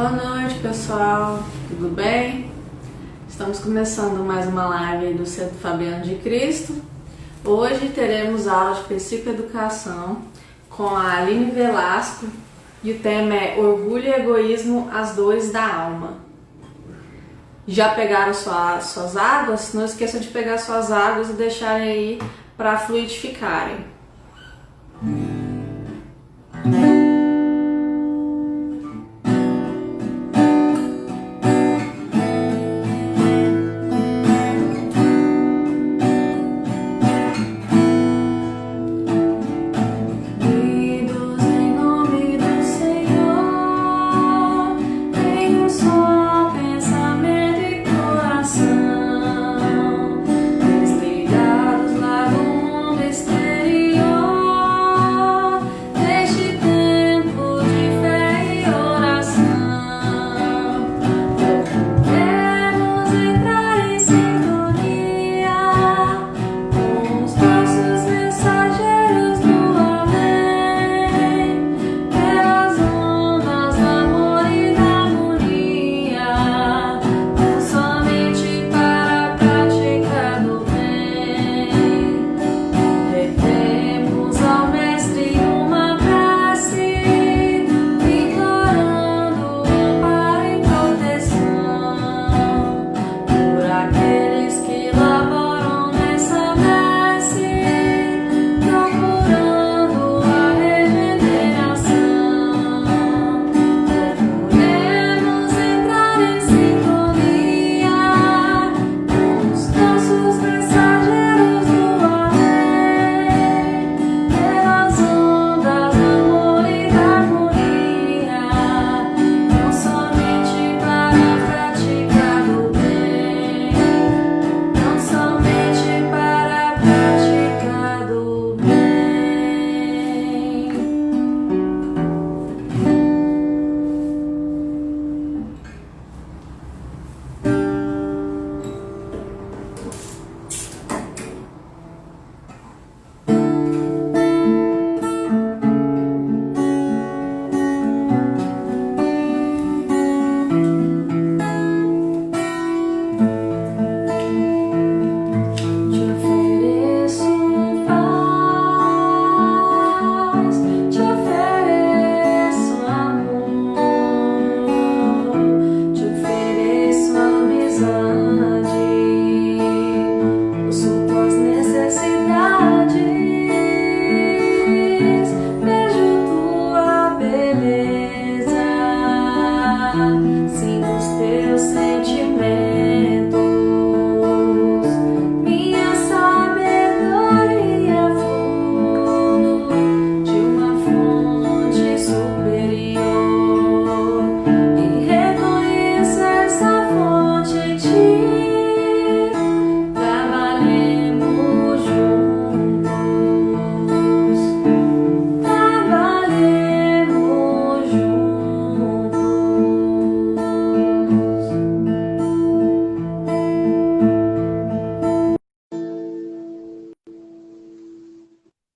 Boa noite, pessoal. Tudo bem? Estamos começando mais uma live aí do Centro Fabiano de Cristo. Hoje teremos aula de Psicoeducação com a Aline Velasco e o tema é Orgulho e Egoísmo, as dores da alma. Já pegaram suas águas? Não esqueçam de pegar suas águas e deixarem aí para fluidificarem.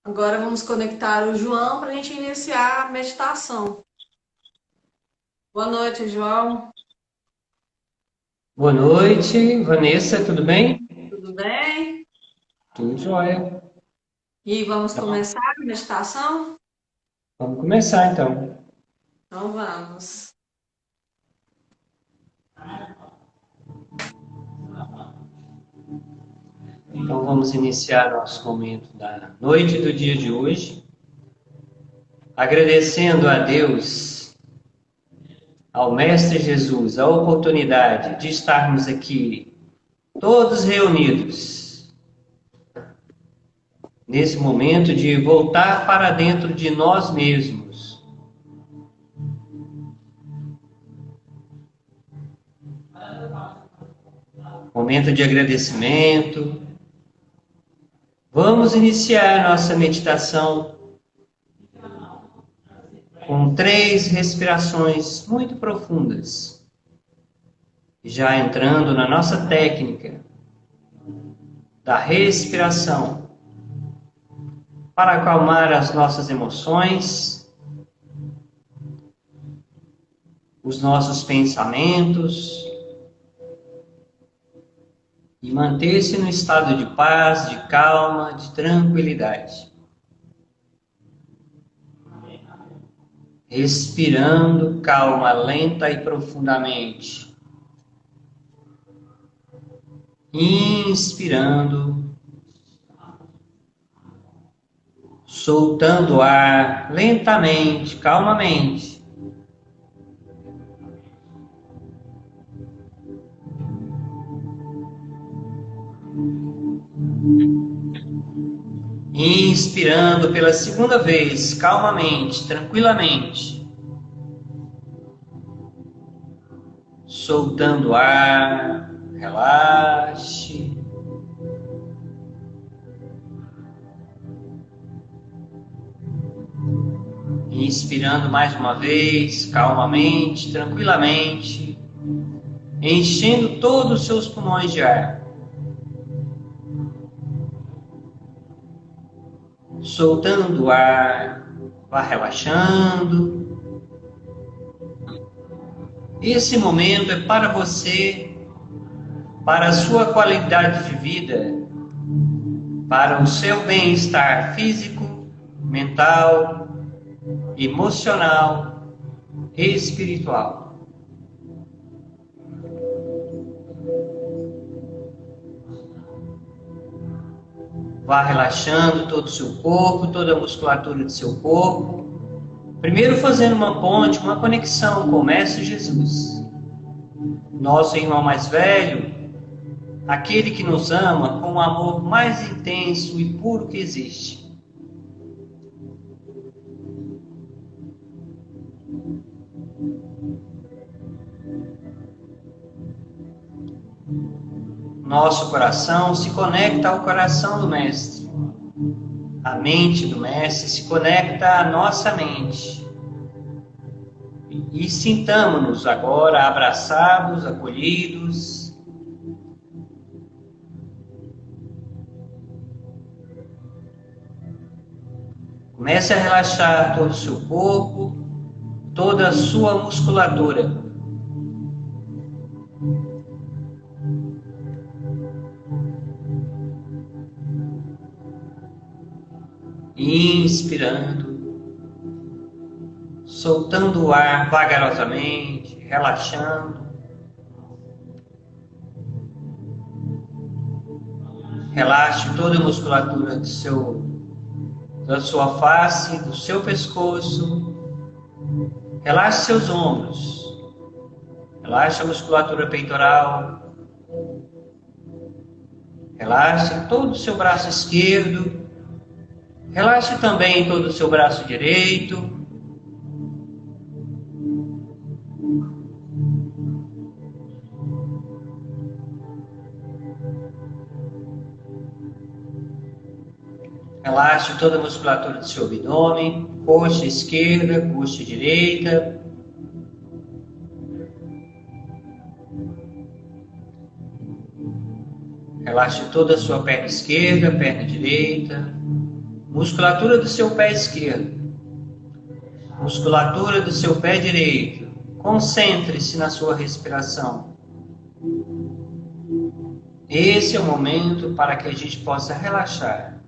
Agora vamos conectar o João para a gente iniciar a meditação. Boa noite, João. Boa noite, Vanessa, tudo bem? Tudo bem? Tudo jóia. E vamos Então, começar a meditação? vamos começar então. Então vamos. Então vamos iniciar nosso momento da noite do dia de hoje, agradecendo a Deus, ao Mestre Jesus, a oportunidade de estarmos aqui todos reunidos nesse momento de voltar para dentro de nós mesmos. Momento de agradecimento. Vamos iniciar nossa meditação com 3 respirações muito profundas, já entrando na nossa técnica da respiração, para acalmar as nossas emoções os nossos pensamentos e manter-se no estado de paz, de calma, de tranquilidade. Respirando calma, lenta e profundamente. Inspirando, soltando o ar lentamente, calmamente. Inspirando pela segunda vez, calmamente, tranquilamente. Soltando o ar, relaxe. Inspirando mais uma vez, calmamente, tranquilamente, enchendo todos os seus pulmões de ar. Soltando o ar, vá relaxando. Esse momento é para você, para a sua qualidade de vida, para o seu bem-estar físico, mental, emocional e espiritual. Vá relaxando todo o seu corpo, toda a musculatura do seu corpo. Primeiro fazendo uma ponte, uma conexão com o Mestre Jesus. Nosso irmão mais velho, aquele que nos ama com o amor mais intenso e puro que existe. Nosso coração se conecta ao coração do Mestre. A mente do Mestre se conecta à nossa mente. E sintamos-nos agora abraçados, acolhidos. Comece a relaxar todo o seu corpo, toda a sua musculatura. Inspirando, soltando o ar vagarosamente, relaxando. Relaxe toda a musculatura da sua face, do seu pescoço. Relaxe seus ombros. Relaxe a musculatura peitoral. Relaxe todo o seu braço esquerdo. Relaxe também todo o seu braço direito. Relaxe toda a musculatura do seu abdômen, coxa esquerda, coxa direita. Relaxe toda a sua perna esquerda, perna direita. Musculatura do seu pé esquerdo, musculatura do seu pé direito. Concentre-se na sua respiração. Esse é o momento para que a gente possa relaxar,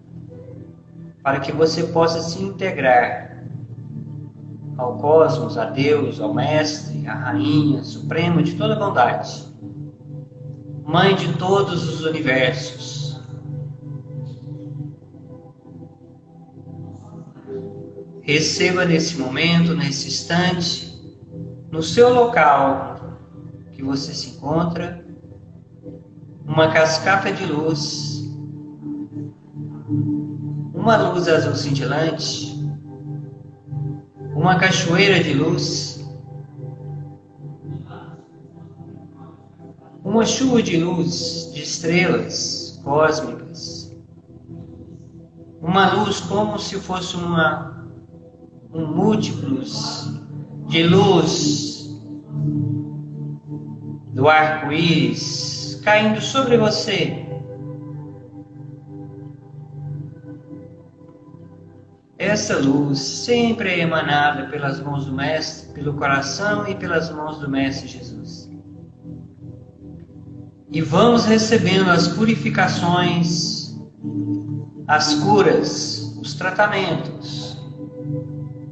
para que você possa se integrar ao cosmos, a Deus, ao Mestre, à Rainha, Supremo de toda bondade, Mãe de todos os universos. Receba nesse momento, nesse instante, no seu local que você se encontra, uma cascata de luz, uma luz azul cintilante, uma cachoeira de luz, uma chuva de luz, de estrelas cósmicas, uma luz como se fosse múltiplos de luz do arco-íris caindo sobre você. Essa luz sempre é emanada pelas mãos do Mestre, pelo coração e pelas mãos do Mestre Jesus. E vamos recebendo as purificações, as curas, os tratamentos,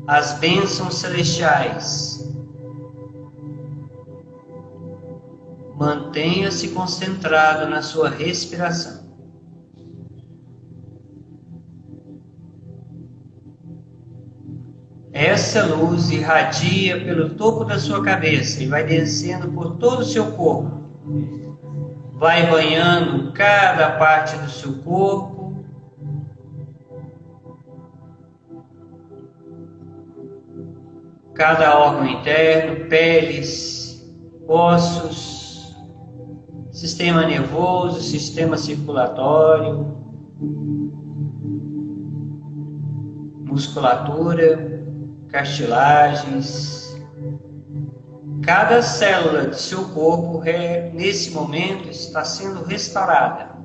as bênçãos celestiais. Mantenha-se concentrado na sua respiração. Essa luz irradia pelo topo da sua cabeça e vai descendo por todo o seu corpo. Vai banhando cada parte do seu corpo. Cada órgão interno, peles, ossos, sistema nervoso, sistema circulatório, musculatura, cartilagens. Cada célula de seu corpo, nesse momento, está sendo restaurada.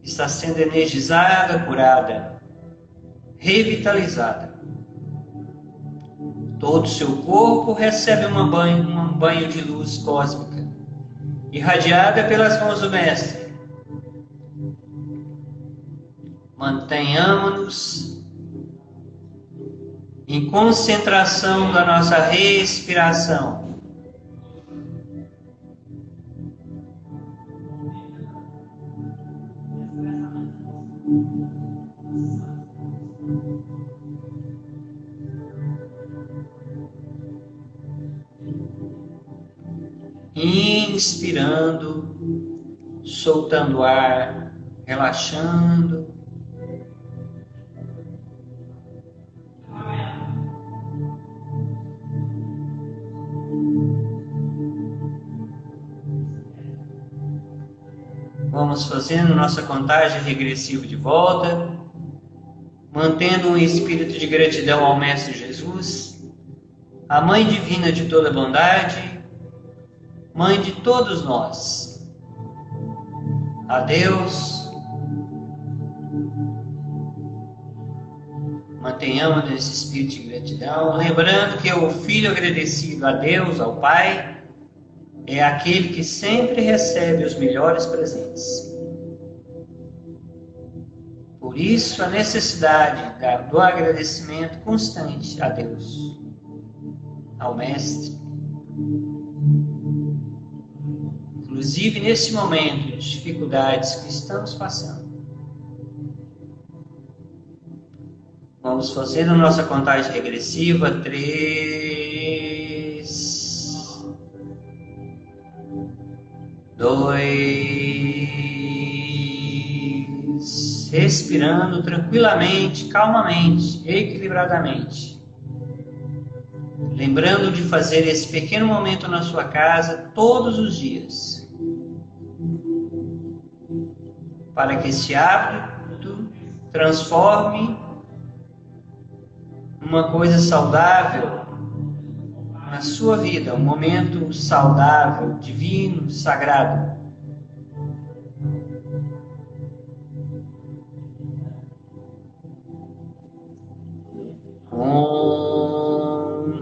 Está sendo energizada, curada, revitalizada. Todo o seu corpo recebe um banho de luz cósmica, irradiada pelas mãos do Mestre. Mantenhamos-nos em concentração da nossa respiração. Inspirando, soltando ar, relaxando. Vamos fazendo nossa contagem regressiva de volta, mantendo um espírito de gratidão ao Mestre Jesus, a Mãe Divina de toda bondade, Mãe de todos nós. A Deus, mantenhamos esse espírito de gratidão, lembrando que o filho agradecido a Deus, ao Pai, é aquele que sempre recebe os melhores presentes. Por isso, a necessidade do agradecimento constante a Deus, ao Mestre. Inclusive nesse momento de dificuldades que estamos passando. Vamos fazer a nossa contagem regressiva. 3, 2, respirando tranquilamente, calmamente, equilibradamente. Lembrando de fazer esse pequeno momento na sua casa todos os dias. Para que esse hábito transforme uma coisa saudável na sua vida, um momento saudável, divino, sagrado.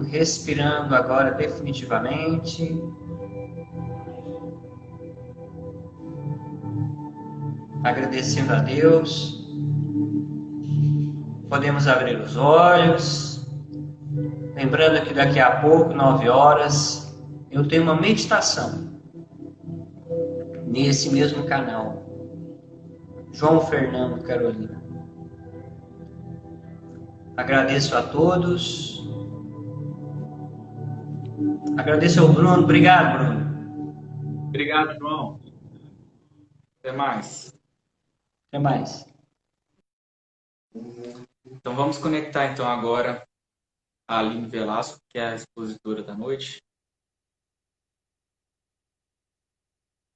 Respirando agora definitivamente. Agradecendo a Deus. Podemos abrir os olhos. Lembrando que daqui a pouco, 9 horas, eu tenho uma meditação nesse mesmo canal. João Fernando Carolina. Agradeço a todos. Agradeço ao Bruno. Obrigado, Bruno. Obrigado, João. Até mais. Até mais. Então vamos conectar então agora a Aline Velasco, que é a expositora da noite.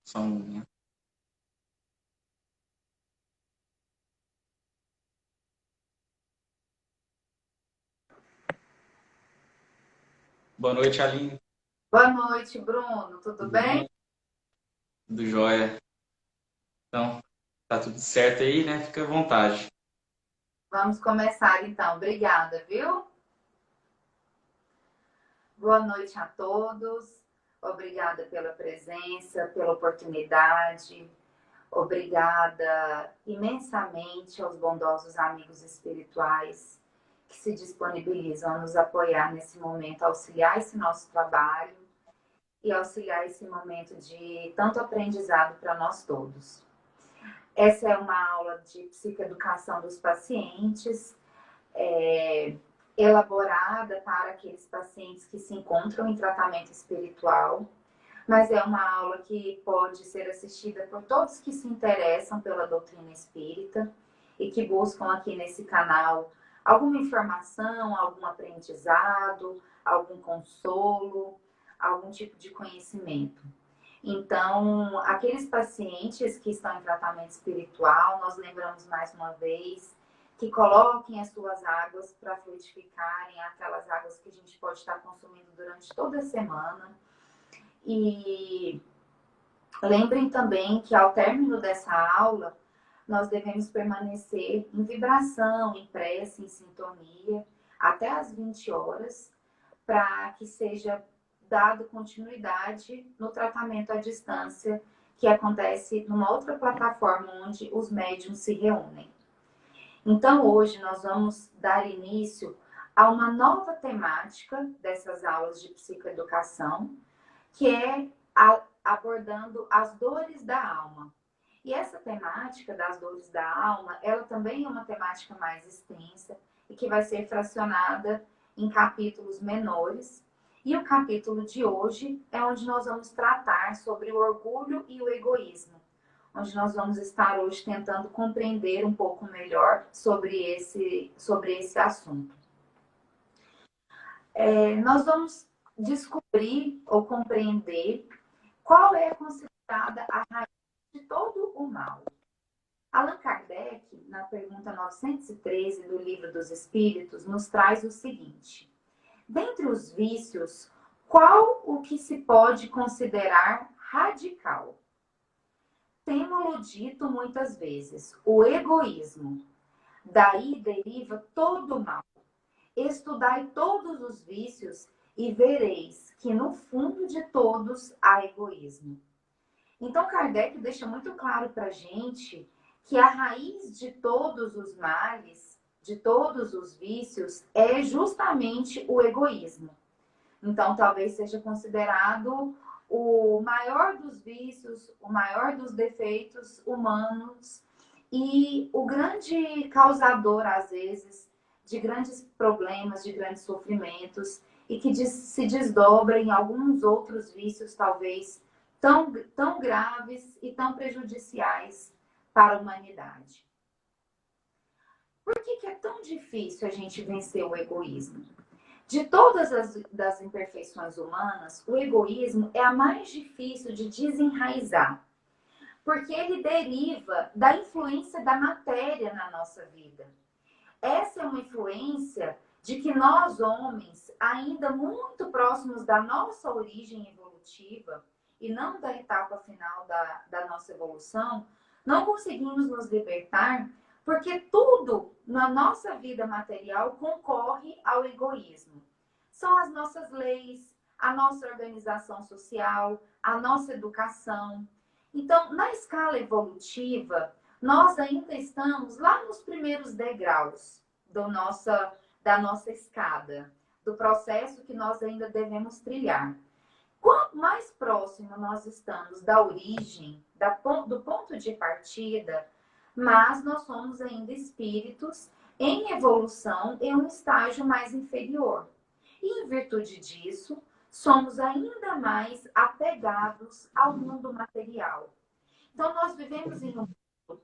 Só um momento. Boa noite, Aline. Boa noite, Bruno. Tudo bem? Tudo jóia. Então, tá tudo certo aí, né? Fica à vontade. Vamos começar então. Obrigada, viu? Boa noite a todos. Obrigada pela presença, pela oportunidade. Obrigada imensamente aos bondosos amigos espirituais que se disponibilizam a nos apoiar nesse momento, auxiliar esse nosso trabalho e auxiliar esse momento de tanto aprendizado para nós todos. Essa é uma aula de psicoeducação dos pacientes, elaborada para aqueles pacientes que se encontram em tratamento espiritual, mas é uma aula que pode ser assistida por todos que se interessam pela doutrina espírita e que buscam aqui nesse canal alguma informação, algum aprendizado, algum consolo, algum tipo de conhecimento. Então, aqueles pacientes que estão em tratamento espiritual, nós lembramos mais uma vez que coloquem as suas águas para fluidificarem, aquelas águas que a gente pode estar consumindo durante toda a semana. E lembrem também que ao término dessa aula, nós devemos permanecer em vibração, em prece, em sintonia, até às 20 horas, para que seja dado continuidade no tratamento à distância, que acontece numa outra plataforma onde os médiuns se reúnem. Então, hoje nós vamos dar início a uma nova temática dessas aulas de psicoeducação, que é abordando as dores da alma. E essa temática das dores da alma, ela também é uma temática mais extensa e que vai ser fracionada em capítulos menores. E o capítulo de hoje é onde nós vamos tratar sobre o orgulho e o egoísmo, onde nós vamos estar hoje tentando compreender um pouco melhor sobre esse assunto. Nós vamos descobrir ou compreender qual é considerada a raiz de todo o mal. Allan Kardec, na pergunta 913 do Livro dos Espíritos, nos traz o seguinte: dentre os vícios, qual o que se pode considerar radical? Temo-lo dito muitas vezes, o egoísmo. Daí deriva todo o mal. Estudai todos os vícios e vereis que no fundo de todos há egoísmo. Então Kardec deixa muito claro para a gente que a raiz de todos os males, de todos os vícios, é justamente o egoísmo. Então talvez seja considerado o maior dos vícios, o maior dos defeitos humanos e o grande causador, às vezes, de grandes problemas, de grandes sofrimentos e que se desdobra em alguns outros vícios, talvez, tão graves e tão prejudiciais para a humanidade. Por que é tão difícil a gente vencer o egoísmo? De todas das imperfeições humanas, o egoísmo é a mais difícil de desenraizar, porque ele deriva da influência da matéria na nossa vida. Essa é uma influência de que nós, homens, ainda muito próximos da nossa origem evolutiva, e não da etapa final da nossa evolução, não conseguimos nos libertar, porque tudo na nossa vida material concorre ao egoísmo. São as nossas leis, a nossa organização social, a nossa educação. Então, na escala evolutiva, nós ainda estamos lá nos primeiros degraus da nossa escada, do processo que nós ainda devemos trilhar. Quanto mais próximo nós estamos da origem, do ponto de partida, mas nós somos ainda espíritos em evolução em um estágio mais inferior. E em virtude disso, somos ainda mais apegados ao mundo material. Então, nós vivemos em um mundo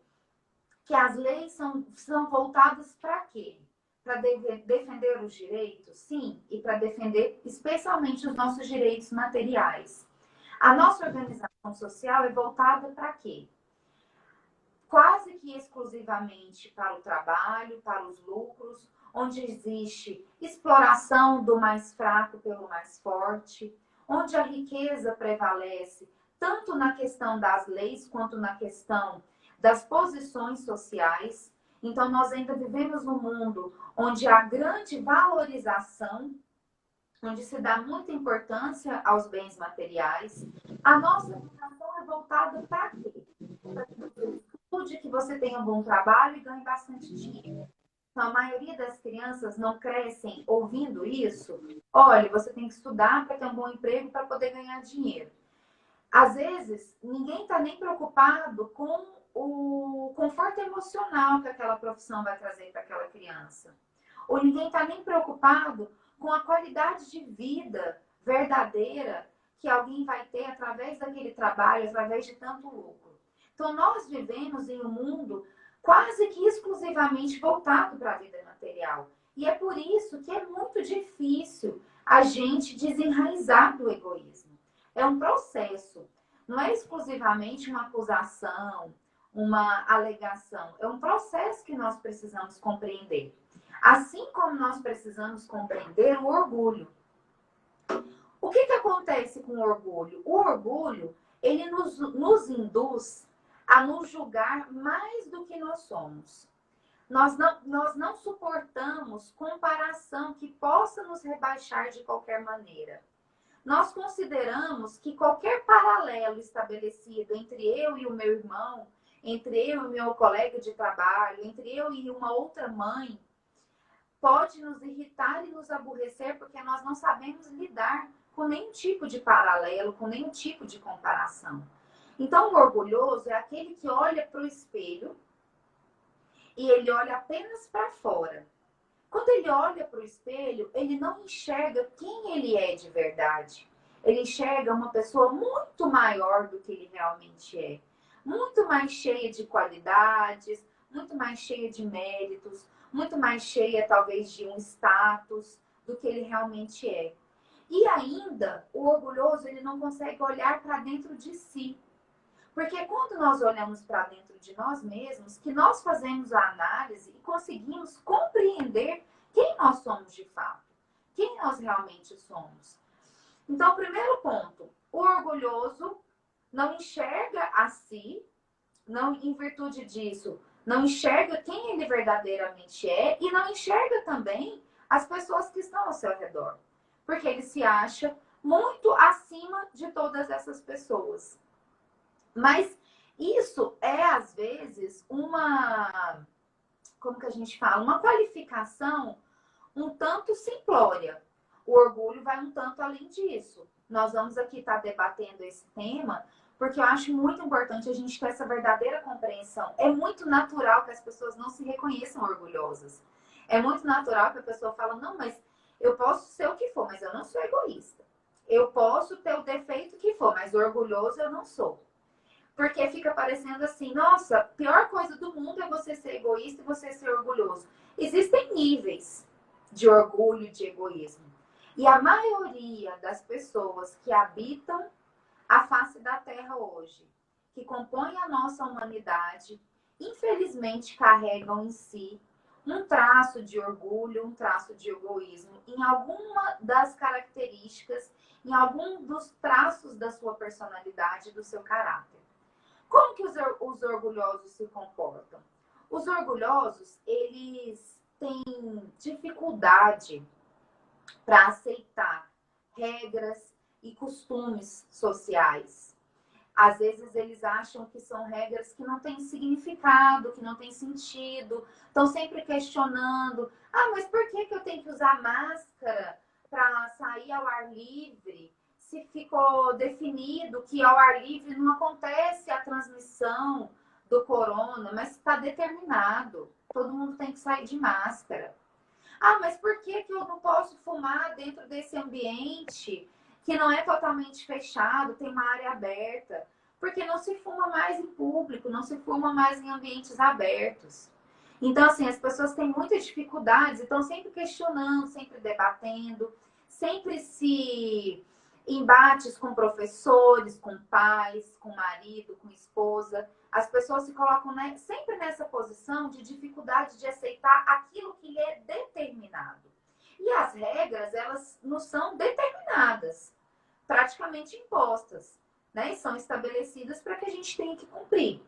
que as leis são voltadas para quê? Para defender os direitos? Sim, e para defender especialmente os nossos direitos materiais. A nossa organização social é voltada para quê? Quase que exclusivamente para o trabalho, para os lucros, onde existe exploração do mais fraco pelo mais forte, onde a riqueza prevalece tanto na questão das leis quanto na questão das posições sociais. Então, nós ainda vivemos num mundo onde há grande valorização, onde se dá muita importância aos bens materiais. A nossa educação é voltada para quê? Para que você estude, que você tenha um bom trabalho e ganhe bastante dinheiro. Então, a maioria das crianças não crescem ouvindo isso. Olha, você tem que estudar para ter um bom emprego para poder ganhar dinheiro. Às vezes, ninguém está nem preocupado com o conforto emocional que aquela profissão vai trazer para aquela criança. Ou ninguém está nem preocupado com a qualidade de vida verdadeira que alguém vai ter através daquele trabalho, através de tanto lucro. Então, nós vivemos em um mundo quase que exclusivamente voltado para a vida material. E é por isso que é muito difícil a gente desenraizar do egoísmo. É um processo, não é exclusivamente uma acusação, uma alegação. É um processo que nós precisamos compreender. Assim como nós precisamos compreender o orgulho. O que acontece com o orgulho? O orgulho, ele nos induz a nos julgar mais do que nós somos. Nós não suportamos comparação que possa nos rebaixar de qualquer maneira. Nós consideramos que qualquer paralelo estabelecido entre eu e o meu irmão, entre eu e o meu colega de trabalho, entre eu e uma outra mãe, pode nos irritar e nos aborrecer porque nós não sabemos lidar com nenhum tipo de paralelo, com nenhum tipo de comparação. Então, o orgulhoso é aquele que olha para o espelho e ele olha apenas para fora. Quando ele olha para o espelho, ele não enxerga quem ele é de verdade. Ele enxerga uma pessoa muito maior do que ele realmente é. Muito mais cheia de qualidades, muito mais cheia de méritos, muito mais cheia, talvez, de um status do que ele realmente é. E ainda, o orgulhoso, ele não consegue olhar para dentro de si. Porque quando nós olhamos para dentro de nós mesmos, que nós fazemos a análise e conseguimos compreender quem nós somos de fato, quem nós realmente somos. Então, primeiro ponto, o orgulhoso não enxerga a si, não, em virtude disso, não enxerga quem ele verdadeiramente é e não enxerga também as pessoas que estão ao seu redor. Porque ele se acha muito acima de todas essas pessoas. Mas isso é, às vezes, como que a gente fala? Uma qualificação um tanto simplória. O orgulho vai um tanto além disso. Nós vamos aqui estar debatendo esse tema porque eu acho muito importante a gente ter essa verdadeira compreensão. É muito natural que as pessoas não se reconheçam orgulhosas. É muito natural que a pessoa fala, não, mas eu posso ser o que for, mas eu não sou egoísta. Eu posso ter o defeito que for, mas orgulhoso eu não sou. Porque fica parecendo assim, nossa, a pior coisa do mundo é você ser egoísta e você ser orgulhoso. Existem níveis de orgulho e de egoísmo. E a maioria das pessoas que habitam a face da Terra hoje, que compõem a nossa humanidade, infelizmente carregam em si um traço de orgulho, um traço de egoísmo, em alguma das características, em algum dos traços da sua personalidade, do seu caráter. Como que os orgulhosos se comportam? Os orgulhosos, eles têm dificuldade para aceitar regras e costumes sociais. Às vezes eles acham que são regras que não têm significado, que não têm sentido, estão sempre questionando. Ah, mas por que eu tenho que usar máscara para sair ao ar livre? Se ficou definido que ao ar livre não acontece a transmissão do corona, mas está determinado. Todo mundo tem que sair de máscara. Ah, mas por que eu não posso fumar dentro desse ambiente que não é totalmente fechado, tem uma área aberta? Porque não se fuma mais em público, não se fuma mais em ambientes abertos. Então, assim, as pessoas têm muitas dificuldades e estão sempre questionando, sempre debatendo, sempre se embates com professores, com pais, com marido, com esposa. As pessoas se colocam sempre nessa posição de dificuldade de aceitar aquilo que lhe é determinado. E as regras, elas não são determinadas, praticamente impostas, né? E são estabelecidas para que a gente tenha que cumprir.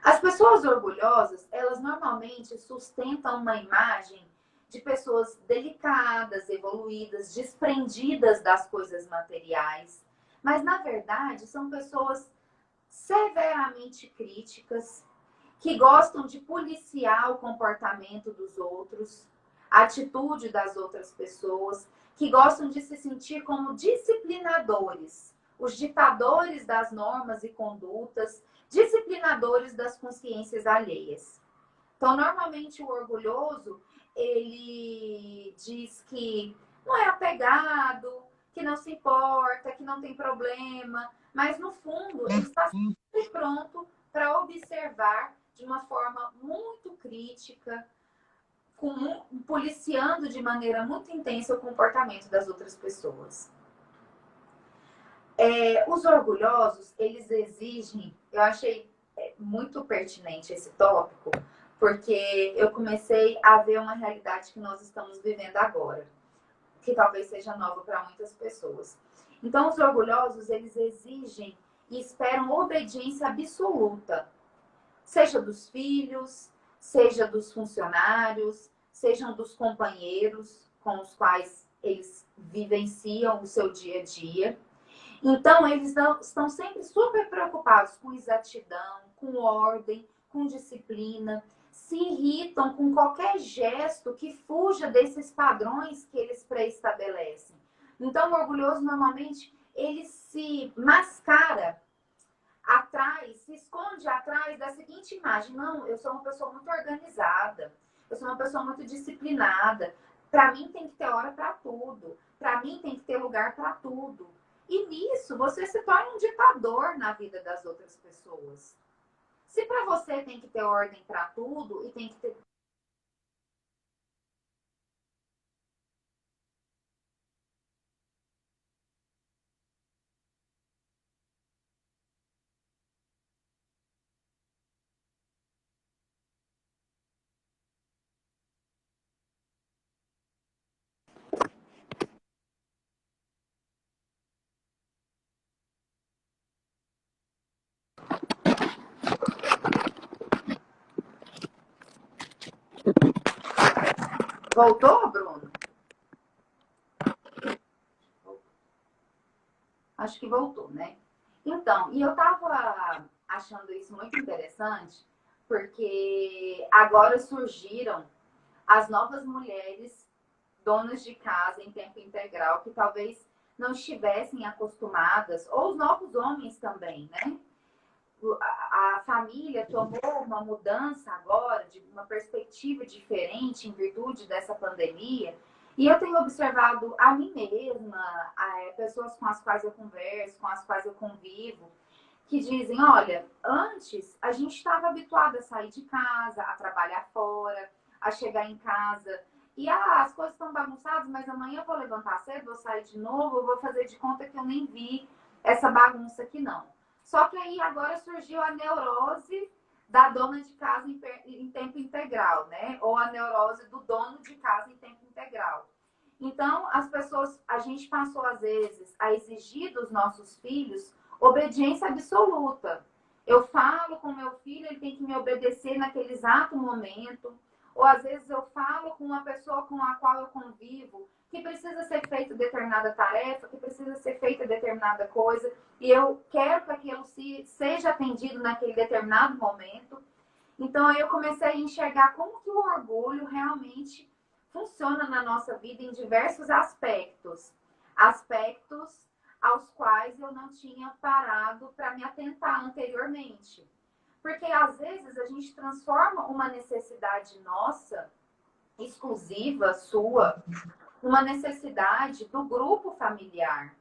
As pessoas orgulhosas, elas normalmente sustentam uma imagem de pessoas delicadas, evoluídas, desprendidas das coisas materiais. Mas, na verdade, são pessoas severamente críticas, que gostam de policiar o comportamento dos outros, a atitude das outras pessoas, que gostam de se sentir como disciplinadores, os ditadores das normas e condutas, disciplinadores das consciências alheias. Então, normalmente, o orgulhoso, ele diz que não é apegado, que não se importa, que não tem problema, mas, no fundo, ele está sempre pronto para observar de uma forma muito crítica, policiando de maneira muito intensa o comportamento das outras pessoas. Os orgulhosos, eles exigem, eu achei muito pertinente esse tópico, porque eu comecei a ver uma realidade que nós estamos vivendo agora, que talvez seja nova para muitas pessoas. Então, os orgulhosos, eles exigem e esperam obediência absoluta, seja dos filhos, seja dos funcionários, sejam dos companheiros com os quais eles vivenciam o seu dia a dia. Então, eles estão sempre super preocupados com exatidão, com ordem, com disciplina, se irritam com qualquer gesto que fuja desses padrões que eles pré-estabelecem. Então, o orgulhoso, normalmente, ele se mascara atrás, se esconde atrás da seguinte imagem: não, eu sou uma pessoa muito organizada, eu sou uma pessoa muito disciplinada, para mim tem que ter hora para tudo, para mim tem que ter lugar para tudo. E nisso você se torna um ditador na vida das outras pessoas. Se para você tem que ter ordem para tudo e tem que ter... Voltou, Bruno? Acho que voltou, né? Então, e eu estava achando isso muito interessante, porque agora surgiram as novas mulheres donas de casa em tempo integral, que talvez não estivessem acostumadas, ou os novos homens também, né? A família tomou uma mudança agora, de uma perspectiva diferente em virtude dessa pandemia. E eu tenho observado a mim mesma, pessoas com as quais eu converso, com as quais eu convivo, que dizem: olha, antes a gente estava habituado a sair de casa, a trabalhar fora, a chegar em casa e as coisas estão bagunçadas, mas amanhã eu vou levantar cedo, vou sair de novo, eu vou fazer de conta que eu nem vi essa bagunça aqui não. Só que aí agora surgiu a neurose da dona de casa em tempo integral, né? Ou a neurose do dono de casa em tempo integral. Então, as pessoas, a gente passou às vezes a exigir dos nossos filhos obediência absoluta. Eu falo com meu filho, ele tem que me obedecer naquele exato momento. Ou às vezes eu falo com uma pessoa com a qual eu convivo, que precisa ser feita determinada tarefa, que precisa ser feita determinada coisa, e eu quero que aquilo seja atendido naquele determinado momento. Então, aí eu comecei a enxergar como que o orgulho realmente funciona na nossa vida em diversos aspectos. Aspectos aos quais eu não tinha parado para me atentar anteriormente. Porque, às vezes, a gente transforma uma necessidade nossa, exclusiva, sua, numa necessidade do grupo familiar,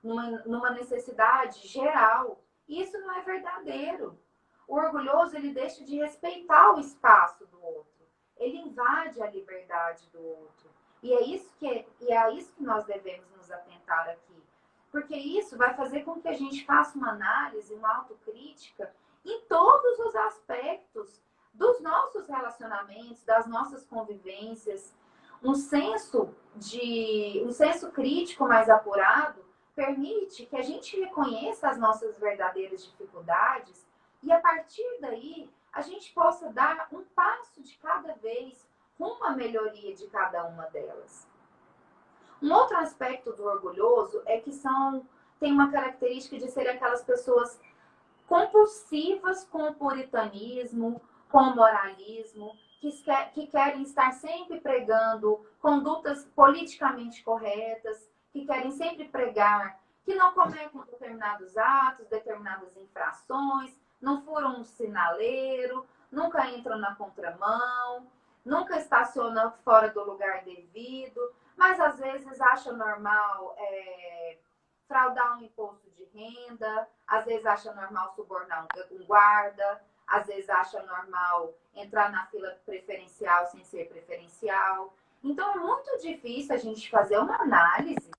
numa necessidade geral. E isso não é verdadeiro. O orgulhoso, ele deixa de respeitar o espaço do outro. Ele invade a liberdade do outro. E é isso que nós devemos nos atentar aqui. Porque isso vai fazer com que a gente faça uma análise, uma autocrítica em todos os aspectos dos nossos relacionamentos, das nossas convivências. Um senso crítico mais apurado permite que a gente reconheça as nossas verdadeiras dificuldades e, a partir daí, a gente possa dar um passo de cada vez rumo à melhoria de cada uma delas. Um outro aspecto do orgulhoso é que tem uma característica de serem aquelas pessoas compulsivas com o puritanismo, com o moralismo, que querem estar sempre pregando condutas politicamente corretas, que querem sempre pregar que não cometem determinados atos, determinadas infrações, não furam um sinaleiro, nunca entram na contramão, nunca estacionam fora do lugar devido, mas às vezes acham normal fraudar um imposto de renda, às vezes acha normal subornar um guarda, às vezes acha normal entrar na fila preferencial sem ser preferencial. Então é muito difícil a gente fazer uma análise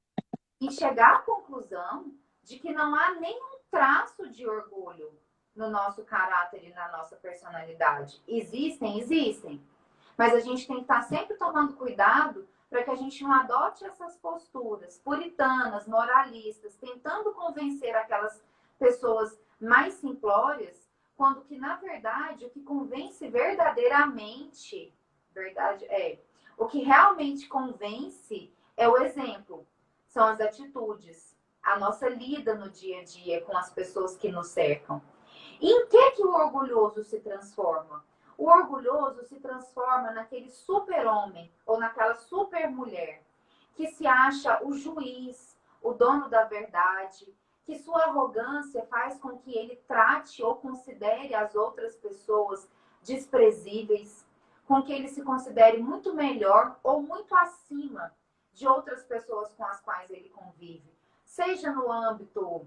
e chegar à conclusão de que não há nenhum traço de orgulho no nosso caráter e na nossa personalidade. Existem. Mas a gente tem que estar sempre tomando cuidado para que a gente não adote essas posturas puritanas, moralistas, tentando convencer aquelas pessoas mais simplórias, quando que, na verdade, o que convence verdadeiramente, o que realmente convence é o exemplo, são as atitudes, a nossa lida no dia a dia com as pessoas que nos cercam. E em que o orgulhoso se transforma? O orgulhoso se transforma naquele super-homem ou naquela super-mulher que se acha o juiz, o dono da verdade, que sua arrogância faz com que ele trate ou considere as outras pessoas desprezíveis, com que ele se considere muito melhor ou muito acima de outras pessoas com as quais ele convive, seja no âmbito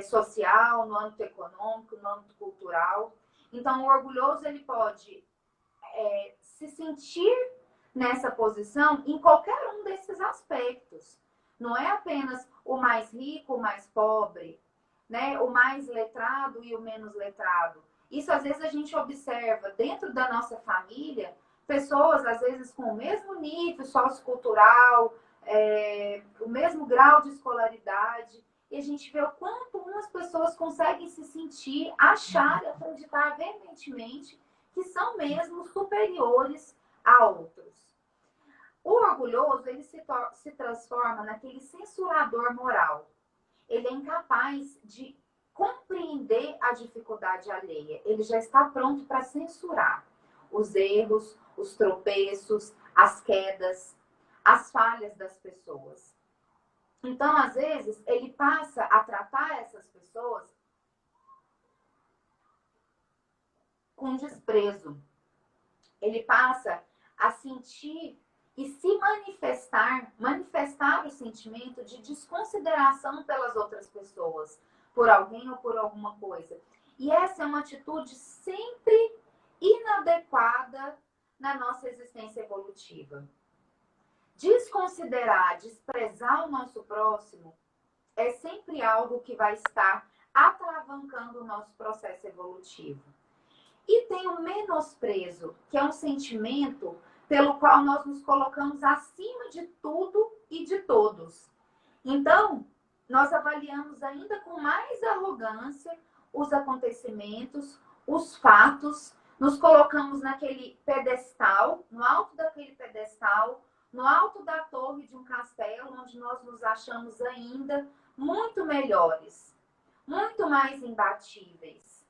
social, no âmbito econômico, no âmbito cultural. Então, o orgulhoso ele pode se sentir nessa posição em qualquer um desses aspectos. Não é apenas o mais rico, o mais pobre, né? O mais letrado e o menos letrado. Isso, às vezes, a gente observa dentro da nossa família, pessoas, às vezes, com o mesmo nível sociocultural, o mesmo grau de escolaridade, e a gente vê o quanto umas pessoas conseguem se sentir, achar e acreditar veementemente que são mesmo superiores a outros. O orgulhoso, ele se transforma naquele censurador moral. Ele é incapaz de compreender a dificuldade alheia. Ele já está pronto para censurar os erros, os tropeços, as quedas, as falhas das pessoas. Então, às vezes, ele passa a tratar essas pessoas com desprezo. Ele passa a sentir e se manifestar o sentimento de desconsideração pelas outras pessoas, por alguém ou por alguma coisa. E essa é uma atitude sempre inadequada na nossa existência evolutiva. Desconsiderar, desprezar o nosso próximo é sempre algo que vai estar atravancando o nosso processo evolutivo. E tem o menosprezo, que é um sentimento pelo qual nós nos colocamos acima de tudo e de todos. Então, nós avaliamos ainda com mais arrogância os acontecimentos, os fatos, nos colocamos naquele pedestal, no alto daquele pedestal, no alto da torre de um castelo, onde nós nos achamos ainda muito melhores, muito mais imbatíveis,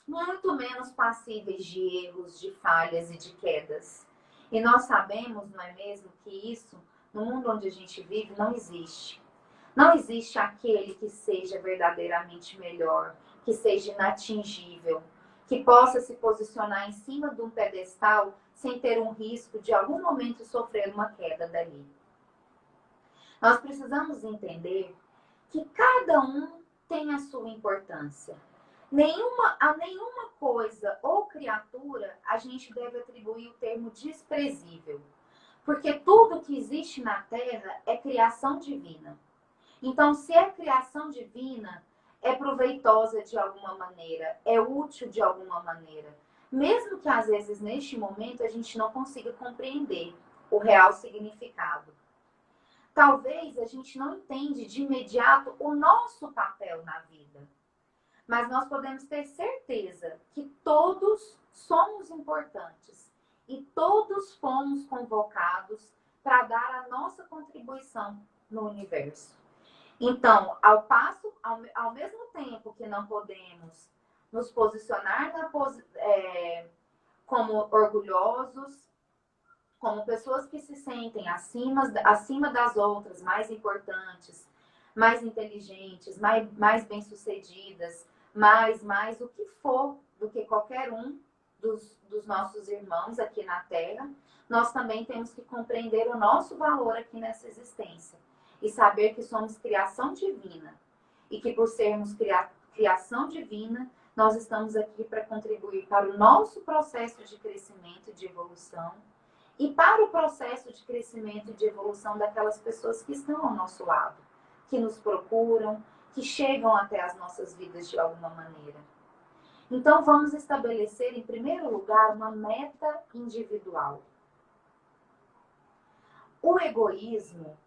muito menos passíveis de erros, de falhas e de quedas. E nós sabemos, não é mesmo, que isso, no mundo onde a gente vive, não existe. Não existe aquele que seja verdadeiramente melhor, que seja inatingível, que possa se posicionar em cima de um pedestal sem ter um risco de algum momento sofrer uma queda dali. Nós precisamos entender que cada um tem a sua importância. A nenhuma coisa ou criatura a gente deve atribuir o termo desprezível, porque tudo que existe na Terra é criação divina. Então, se é criação divina, é proveitosa de alguma maneira, é útil de alguma maneira. Mesmo que às vezes neste momento a gente não consiga compreender o real significado. Talvez a gente não entende de imediato o nosso papel na vida. Mas nós podemos ter certeza que todos somos importantes e todos fomos convocados para dar a nossa contribuição no universo. Então, ao mesmo tempo que não podemos nos posicionar como orgulhosos, como pessoas que se sentem acima das outras, mais importantes, mais inteligentes, mais bem-sucedidas, mais o que for do que qualquer um dos nossos irmãos aqui na Terra, nós também temos que compreender o nosso valor aqui nessa existência e saber que somos criação divina e que por sermos criação divina, nós estamos aqui para contribuir para o nosso processo de crescimento e de evolução e para o processo de crescimento e de evolução daquelas pessoas que estão ao nosso lado, que nos procuram, que chegam até as nossas vidas de alguma maneira. Então, vamos estabelecer, em primeiro lugar, uma meta individual. O egoísmo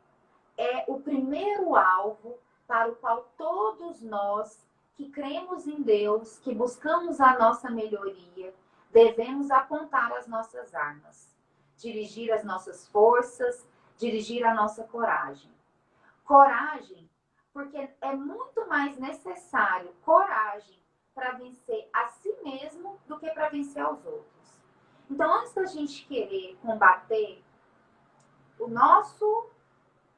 é o primeiro alvo para o qual todos nós que cremos em Deus, que buscamos a nossa melhoria, devemos apontar as nossas armas, dirigir as nossas forças, dirigir a nossa coragem. Coragem, porque é muito mais necessário coragem para vencer a si mesmo do que para vencer aos outros. Então, antes da gente querer combater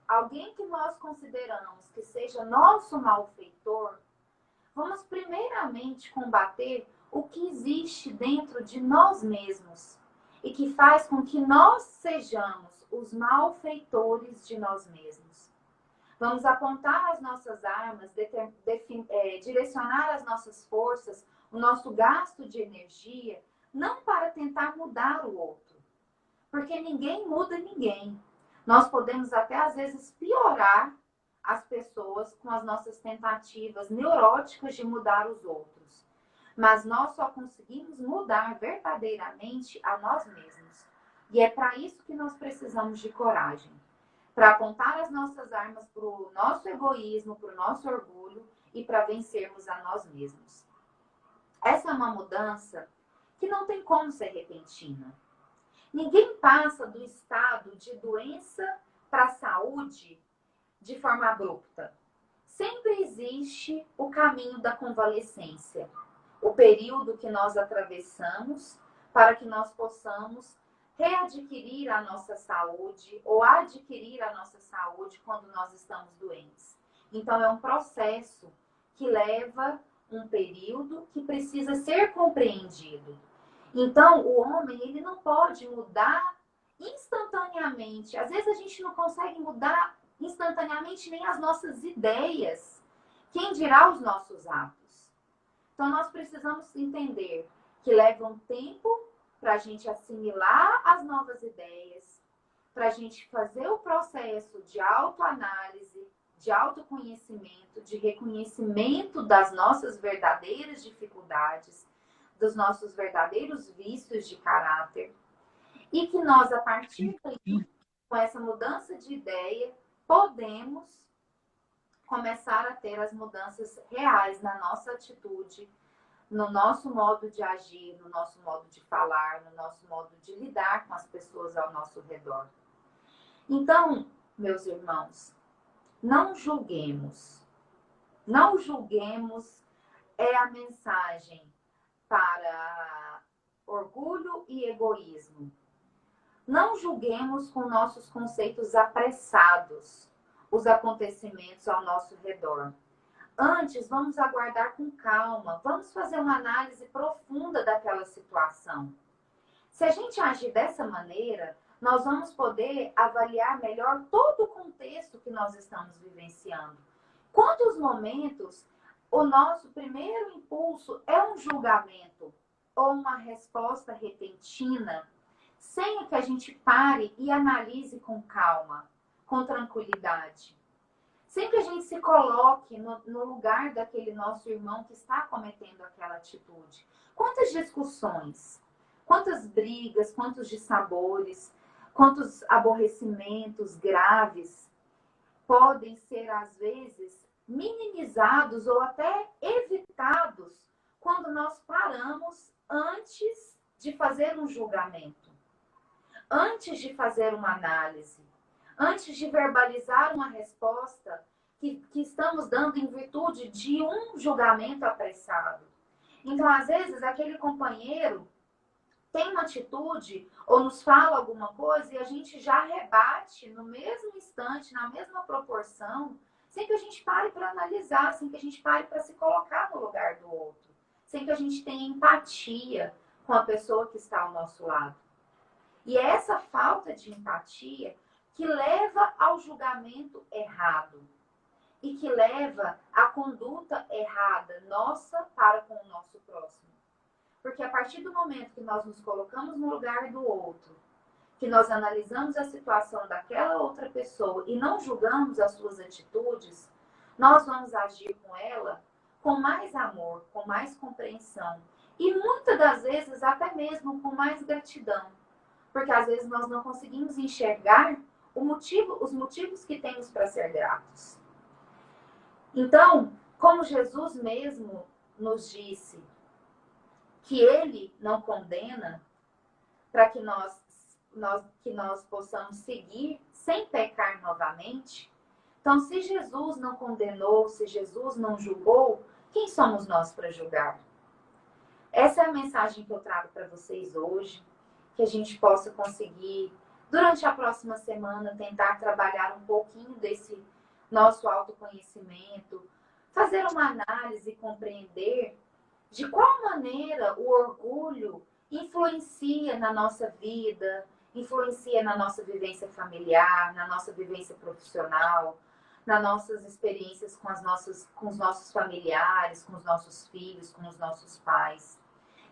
alguém que nós consideramos que seja nosso malfeitor, vamos primeiramente combater o que existe dentro de nós mesmos e que faz com que nós sejamos os malfeitores de nós mesmos. Vamos apontar as nossas armas, direcionar as nossas forças, o nosso gasto de energia, não para tentar mudar o outro, porque ninguém muda ninguém. Nós podemos até, às vezes, piorar as pessoas com as nossas tentativas neuróticas de mudar os outros. Mas nós só conseguimos mudar verdadeiramente a nós mesmos. E é para isso que nós precisamos de coragem. Para apontar as nossas armas para o nosso egoísmo, para o nosso orgulho e para vencermos a nós mesmos. Essa é uma mudança que não tem como ser repentina. Ninguém passa do estado de doença para a saúde de forma abrupta. Sempre existe o caminho da convalescência, o período que nós atravessamos para que nós possamos readquirir a nossa saúde ou adquirir a nossa saúde quando nós estamos doentes. Então, é um processo que leva um período que precisa ser compreendido. Então, o homem, ele não pode mudar instantaneamente. Às vezes, a gente não consegue mudar instantaneamente nem as nossas ideias. Quem dirá os nossos atos? Então, nós precisamos entender que leva um tempo para a gente assimilar as novas ideias, para a gente fazer o processo de autoanálise, de autoconhecimento, de reconhecimento das nossas verdadeiras dificuldades, dos nossos verdadeiros vícios de caráter. E que nós, a partir daí, com essa mudança de ideia, podemos começar a ter as mudanças reais na nossa atitude, no nosso modo de agir, no nosso modo de falar, no nosso modo de lidar com as pessoas ao nosso redor. Então, meus irmãos, não julguemos. Não julguemos é a mensagem para orgulho e egoísmo. Não julguemos com nossos conceitos apressados os acontecimentos ao nosso redor. Antes, vamos aguardar com calma, vamos fazer uma análise profunda daquela situação. Se a gente agir dessa maneira, nós vamos poder avaliar melhor todo o contexto que nós estamos vivenciando. Quantos momentos o nosso primeiro impulso é um julgamento ou uma resposta repentina, sem que a gente pare e analise com calma, com tranquilidade. Sem que a gente se coloque no lugar daquele nosso irmão que está cometendo aquela atitude. Quantas discussões, quantas brigas, quantos dissabores, quantos aborrecimentos graves podem ser, às vezes, minimizados ou até evitados quando nós paramos antes de fazer um julgamento, antes de fazer uma análise, antes de verbalizar uma resposta que estamos dando em virtude de um julgamento apressado. Então, às vezes, aquele companheiro tem uma atitude ou nos fala alguma coisa e a gente já rebate no mesmo instante, na mesma proporção, sem que a gente pare para analisar, sem que a gente pare para se colocar no lugar do outro, sem que a gente tenha empatia com a pessoa que está ao nosso lado. E é essa falta de empatia que leva ao julgamento errado e que leva à conduta errada nossa para com o nosso próximo. Porque a partir do momento que nós nos colocamos no lugar do outro, que nós analisamos a situação daquela outra pessoa e não julgamos as suas atitudes, nós vamos agir com ela com mais amor, com mais compreensão e muitas das vezes até mesmo com mais gratidão. Porque às vezes nós não conseguimos enxergar os motivos que temos para ser gratos. Então, como Jesus mesmo nos disse que ele não condena, para que nós possamos seguir sem pecar novamente. Então, se Jesus não condenou, se Jesus não julgou, quem somos nós para julgar? Essa é a mensagem que eu trago para vocês hoje, que a gente possa conseguir, durante a próxima semana, tentar trabalhar um pouquinho desse nosso autoconhecimento, fazer uma análise e compreender de qual maneira o orgulho influencia na nossa vida, influencia na nossa vivência familiar, na nossa vivência profissional, nas nossas experiências com os nossos familiares, com os nossos filhos, com os nossos pais.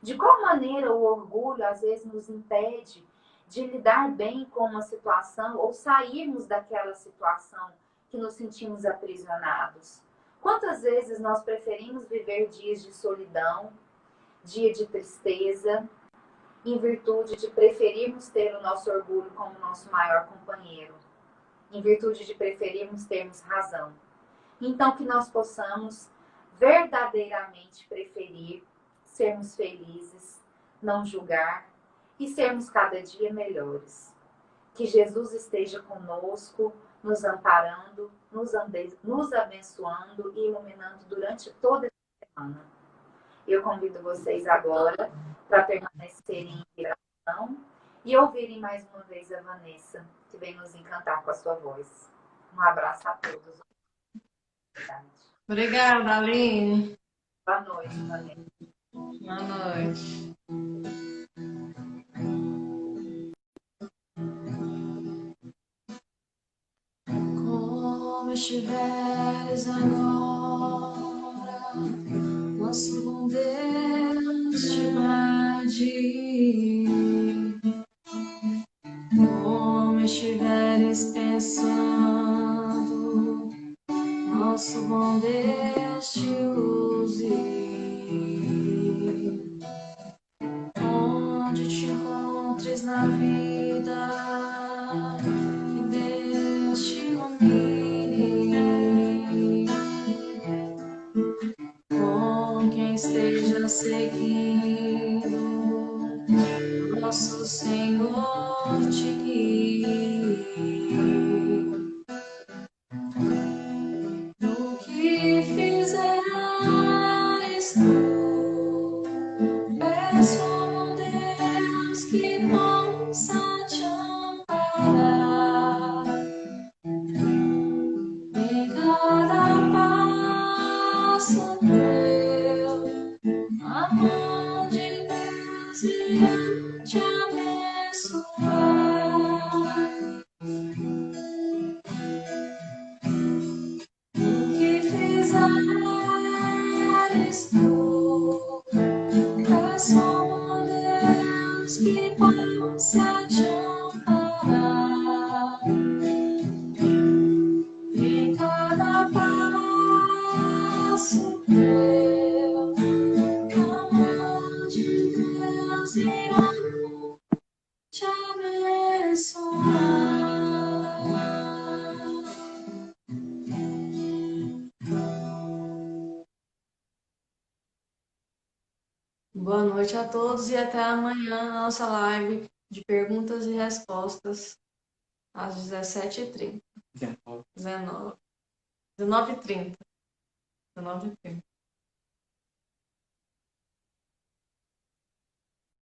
De qual maneira o orgulho às vezes nos impede de lidar bem com uma situação ou sairmos daquela situação que nos sentimos aprisionados. Quantas vezes nós preferimos viver dias de solidão, dia de tristeza, em virtude de preferirmos ter o nosso orgulho como nosso maior companheiro, em virtude de preferirmos termos razão. Então, que nós possamos verdadeiramente preferir sermos felizes, não julgar e sermos cada dia melhores. Que Jesus esteja conosco, nos amparando, nos abençoando e iluminando durante toda a semana. Eu convido vocês agora para permanecerem em oração e ouvirem mais uma vez a Vanessa, que vem nos encantar com a sua voz. Um abraço a todos. Obrigada, Aline. Boa noite, Vanessa. Boa noite. Como estiveres agora, nosso bom Deus te invade. Como estiveres pensando, nosso bom Deus te use. Onde te encontres na vida, que Deus te ilumine. Com quem esteja seguindo, nosso Senhor te guie. No que fizeres tu, peço ao Deus que possa te amparar em cada passo teu. A mão de Deus irá te abençoar. O que fizeres tu, peço ao Deus que possa te amparar em cada passo teu. A mão de Deus irá te abençoar. Boa noite a todos e até amanhã na nossa live de perguntas e respostas às 17h30. 19h30. 19h30.